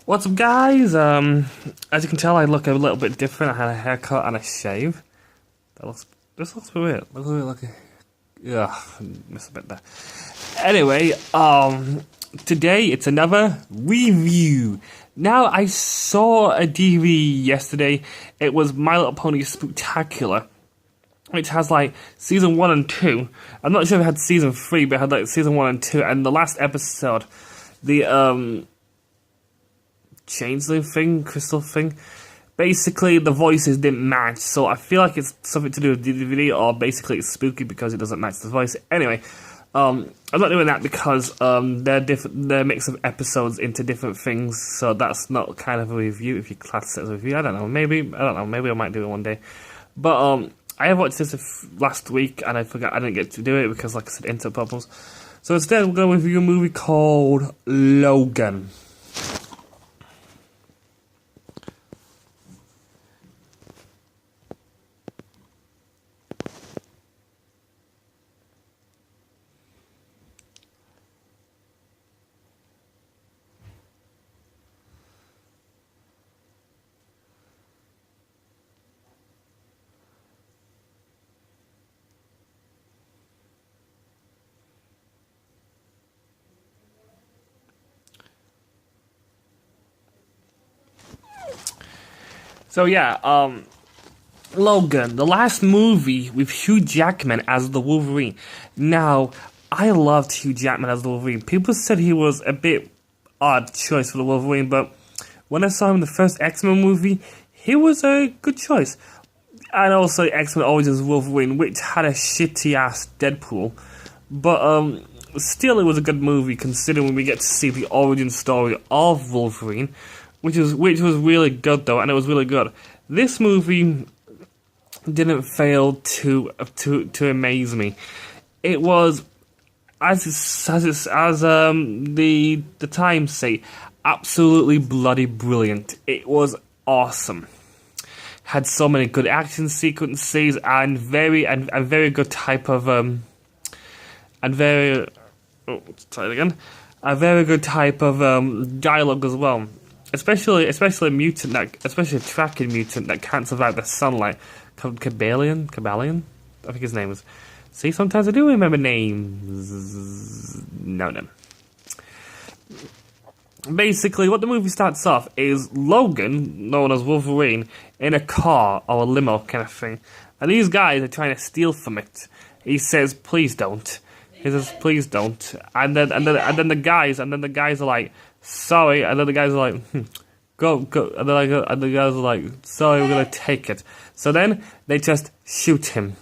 What's up, guys? As you can tell, I look a little bit different. I had a haircut and a shave. This looks weird. Looks a bit like a... Yeah, missed a bit there. Anyway, today it's another review. Now, I saw a DVD yesterday. It was My Little Pony Spooktacular, which has like season 1 and 2. I'm not sure if it had season 3, but it had like season 1 and 2. And the last episode, the changeling thing, crystal thing, basically the voices didn't match. So I feel like it's something to do with the DVD, or basically it's spooky because it doesn't match the voice. Anyway, I'm not doing that because they're different. They're a mix of episodes into different things. So that's not kind of a review if you class it as a review. I don't know. Maybe I might do it one day. But I have watched this last week and I forgot I didn't get to do it because, like I said, internet problems. So instead, we're going to review a movie called Logan. So yeah, Logan, the last movie with Hugh Jackman as the Wolverine. Now, I loved Hugh Jackman as the Wolverine. People said he was a bit odd choice for the Wolverine, but when I saw him in the first X-Men movie, he was a good choice. And also X-Men Origins Wolverine, which had a shitty-ass Deadpool. But still, it was a good movie considering we get to see the origin story of Wolverine, which was really good though, and it was really good. This movie didn't fail to amaze me. It was, as the Times say, absolutely bloody brilliant. It was awesome. Had so many good action sequences and very good type of a very good type of dialogue as well. Especially a tracking mutant that can't survive the sunlight. Cabalion? I think his name was. See, sometimes I do remember names. No. Basically, what the movie starts off is Logan, known as Wolverine, in a car or a limo kind of thing. And these guys are trying to steal from it. He says, please don't. He says, please don't. And then the guys are like, sorry, and then the guys are like, go, and the guys are like, sorry, we're gonna take it. So then they just shoot him,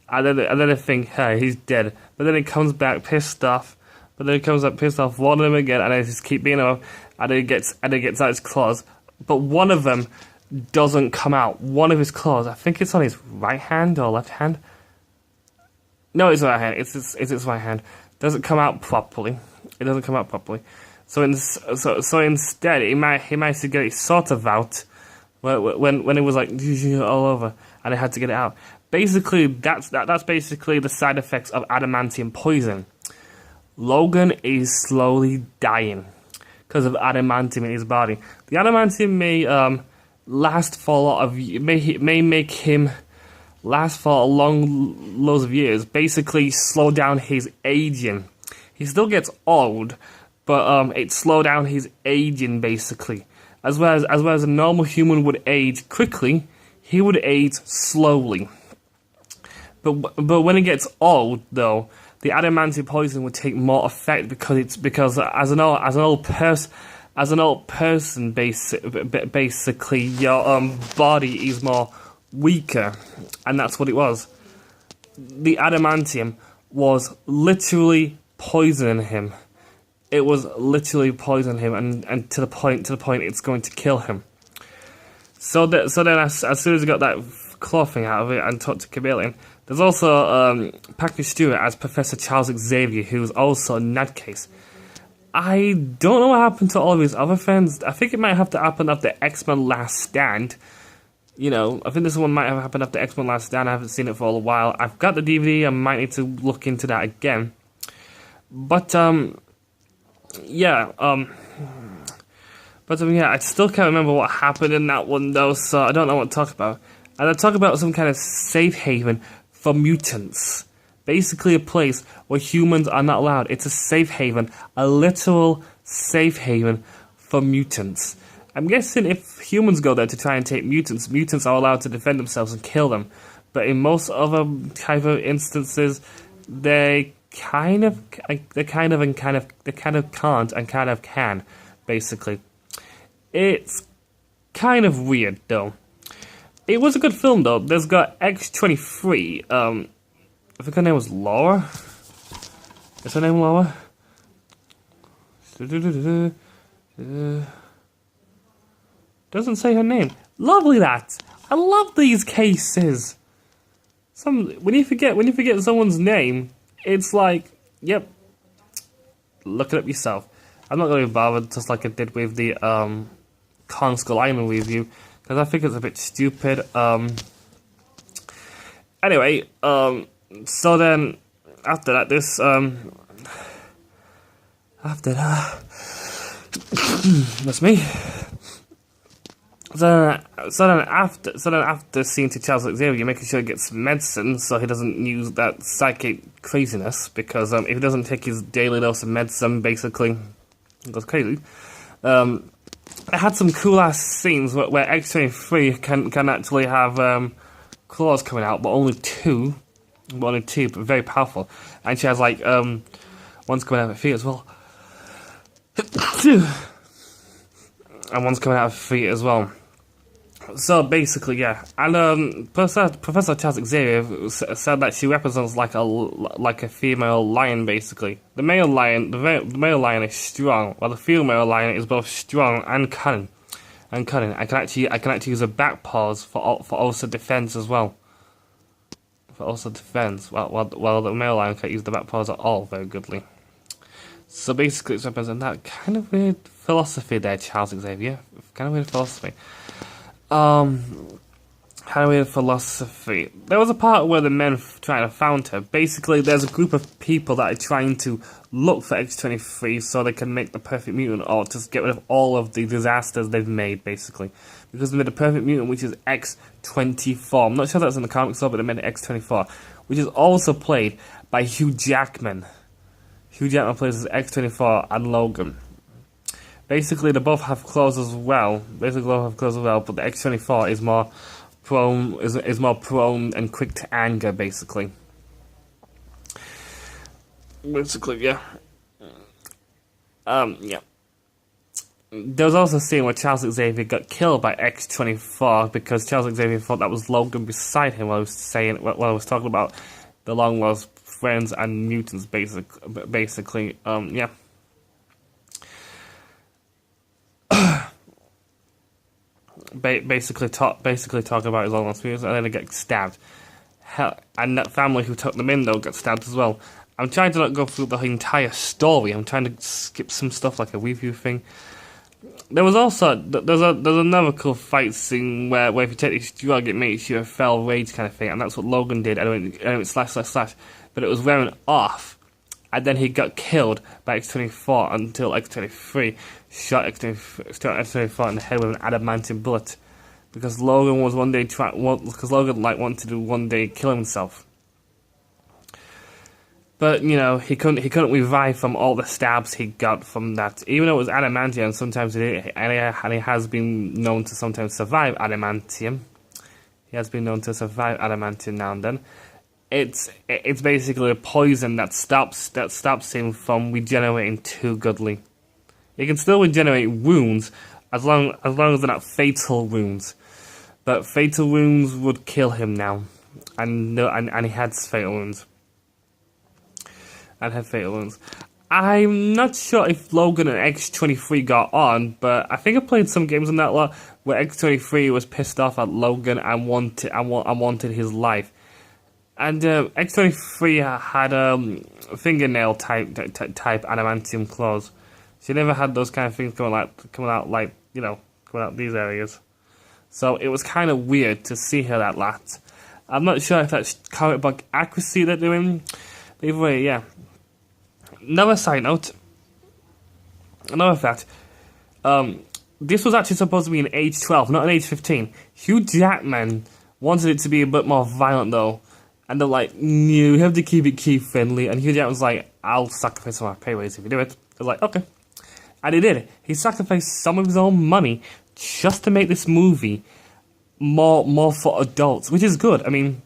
and then they think, hey, he's dead. But then he comes back pissed off. One of them again, and they just keep beating him up, and he gets out his claws. But one of them doesn't come out. One of his claws, I think it's on his right hand or left hand. No, it's right hand. It's his right hand. Doesn't come out properly. It doesn't come out properly. So instead, he managed to get it sort of out when it was like all over, and I had to get it out. Basically, that's basically the side effects of adamantium poison. Logan is slowly dying because of adamantium in his body. The adamantium may last for a lot of may make him last for loads of years. Basically, slow down his aging. He still gets old, but it slowed down his aging basically. As well as a normal human would age quickly, he would age slowly. But when he gets old, though, the adamantium poison would take more effect because as an old person, basically your body is more weaker, and that's what it was. The adamantium was literally poisoning him. It was literally poisoning him, and to the point it's going to kill him. So then, as soon as he got that claw thing out of it and talked to Cabalion, there's also Patrick Stewart as Professor Charles Xavier, who's also a nutcase. I don't know what happened to all of his other friends. I think it might have to happen after X-Men Last Stand. You know, I think this one might have happened after X-Men Last Stand. I haven't seen it for a while. I've got the DVD. I might need to look into that again. But yeah, But yeah, I still can't remember what happened in that one though, so I don't know what to talk about. And I talk about some kind of safe haven for mutants. Basically a place where humans are not allowed. It's a safe haven, a literal safe haven for mutants. I'm guessing if humans go there to try and take mutants, mutants are allowed to defend themselves and kill them. But in most other type of instances, they kind of can't and kind of can, basically. It's kind of weird, though. It was a good film, though. There's got X-23. I think her name was Laura. Is her name Laura? Doesn't say her name. Lovely that. I love these cases. When you forget someone's name, it's like, yep. Look it up yourself. I'm not going to be bothered, just like I did with the Kong Skull Island review, because I think it's a bit stupid. Anyway, so then after that, that's me. So then after seeing to Charles Xavier, you're making sure he gets medicine so he doesn't use that psychic craziness, because if he doesn't take his daily dose of medicine, basically, he goes crazy. I had some cool ass scenes where X-23 can actually have claws coming out, but only two, but very powerful. And she has like one's coming out of her feet as well. And one's coming out of her feet as well. So basically, yeah, and Professor Charles Xavier said that she represents like a female lion. Basically, the male lion is strong, while the female lion is both strong and cunning. I can actually use her back paws for also defense as well. For also defense, while the male lion can't use the back paws at all very goodly. So basically, it's representing that kind of weird philosophy there, Charles Xavier. Kind of weird philosophy. Kind of weird philosophy. There was a part where the men trying to found her. Basically, there's a group of people that are trying to look for X-23 so they can make the perfect mutant, or just get rid of all of the disasters they've made, basically. Because they made a perfect mutant, which is X-24. I'm not sure that's in the comics, though, but they made X-24, which is also played by Hugh Jackman. Hugh Jackman plays as X-24 and Logan. Basically, they both have claws as well. But the X-24 is more prone and quick to anger. Basically, yeah. Yeah. There was also a scene where Charles Xavier got killed by X-24 because Charles Xavier thought that was Logan beside him while I was talking about the long lost friends and mutants. Basically, yeah. Basically talking about his long lost mutants, and then they get stabbed. Hell, and that family who took them in though got stabbed as well. I'm trying to not go through the entire story. I'm trying to skip some stuff like a review thing. There was also there's another cool fight scene where if you take this drug, it makes you a fell rage kind of thing, and that's what Logan did. And it went slash, but it was wearing off, and then he got killed by X-24 until X-23 shot X-24 in the head with an adamantium bullet, because Logan was wanted to one day kill himself. But, you know, he couldn't revive from all the stabs he got from that. Even though it was adamantium, sometimes and he has been known to sometimes survive adamantium. He has been known to survive adamantium now and then. It's basically a poison that stops him from regenerating too goodly. He can still regenerate wounds as long as they're not fatal wounds. But fatal wounds would kill him now, and he had fatal wounds. I'm not sure if Logan and X-23 got on, but I think I played some games on that lot where X-23 was pissed off at Logan and wanted his life. And X-23 had fingernail type adamantium claws. She never had those kind of things coming out these areas. So it was kind of weird to see her that lot. I'm not sure if that's comic book accuracy they're doing. But either way, yeah. Another side note. Another fact. The this was actually supposed to be an age 12, not an age 15. Hugh Jackman wanted it to be a bit more violent though. And they're like, no, you have to keep it kid-friendly. And Hugh Jackman's like, I'll sacrifice some of my pay raise if you do it. I was like, okay. And he did. He sacrificed some of his own money just to make this movie more for adults, which is good. I mean,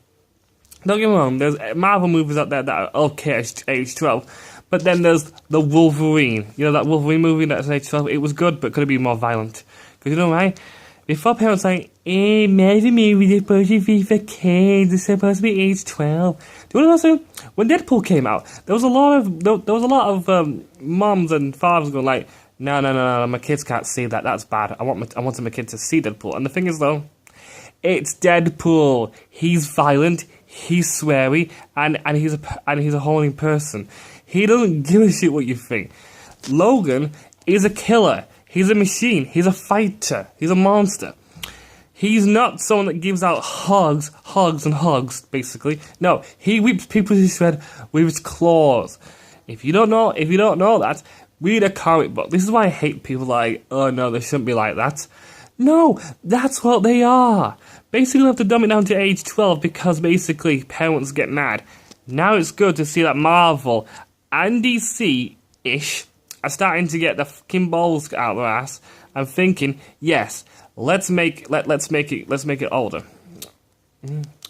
don't get me wrong, there's Marvel movies out there that are okay at age 12. But then there's the Wolverine. You know that Wolverine movie that's age 12? It was good, but could have been more violent. Because you know why? Before parents like, Marvel movies are supposed to be for kids, it's supposed to be age 12. Do you want to know something? When Deadpool came out, there was a lot of moms and fathers going like, no, my kids can't see that, that's bad. I want my kids to see Deadpool. And the thing is though, it's Deadpool. He's violent, he's sweary, and he's a horny person. He doesn't give a shit what you think. Logan is a killer. He's a machine. He's a fighter. He's a monster. He's not someone that gives out hugs, basically. No, he whips people to shreds with his claws. If you don't know that, read a comic book. This is why I hate people like, oh no, they shouldn't be like that. No, that's what they are. Basically, you have to dumb it down to age 12 because basically parents get mad. Now it's good to see that Marvel and DC-ish are starting to get the fucking balls out of their ass and thinking, yes, let's make it older.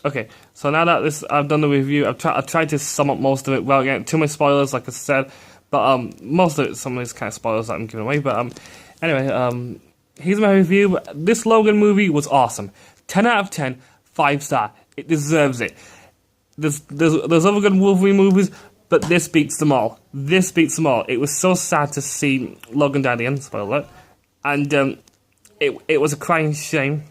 Okay, so now that I've done the review, I've tried to sum up most of it without getting too many spoilers, like I said. But most of it, some of these kind of spoilers that I'm giving away. But anyway, here's my review. This Logan movie was awesome. 10 out of 10, 5-star. It deserves it. There's other good Wolverine movies, but this beats them all. This beats them all. It was so sad to see Logan die at the end, spoiler alert. And it was a crying shame.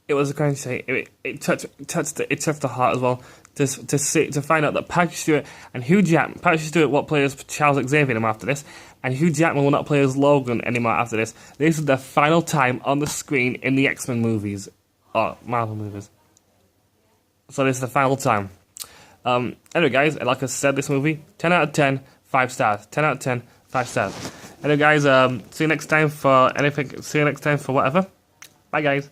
It was a crying shame. It touched the heart as well to find out that Patrick Stewart and Hugh Jackman. Patrick Stewart what plays Charles Xavier after this, and Hugh Jackman will not play as Logan anymore after this. This is their final time on the screen in the X-Men movies or Marvel movies. So this is the final time. Anyway, guys, like I said, this movie 10 out of 10, 5 stars. 10 out of 10, 5 stars. Anyway, guys, see you next time for anything. See you next time for whatever. Bye, guys.